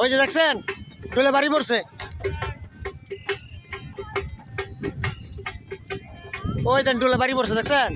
ওই যে দেখছেন ডোলে বাড়ি পড়ছে, ওই যে ডোলে বাড়ি পড়ছে দেখছেন।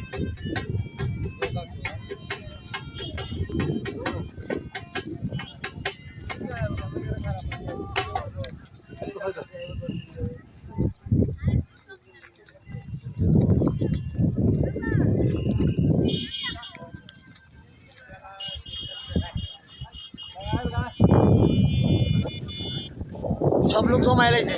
সব লোক জমা এলাইছে।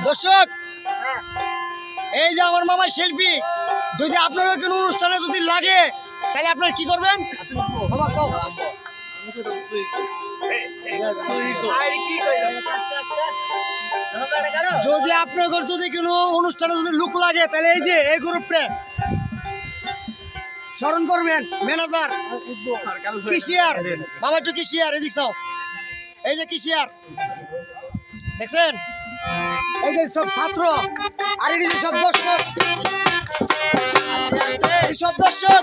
দর্শক, এই যে আমার মামা শিল্পী, যদি আপনাকে কোনো অনুষ্ঠানে যদি লাগে তাহলে আপনারা কি করবেন? যদি আপনাদের যদি কোনো অনুষ্ঠানে যদি লুক লাগে তাহলে এই যে এই গ্রুপে স্মরণ করবেন। ম্যানেজার কিশিয়ার, মামা একটু কিশিয়ার এদিক চাও, এই যে কিশিয়ার দেখছেন, এই যে সব ছাত্র আর এই যে সব দর্শক, এই সব দর্শক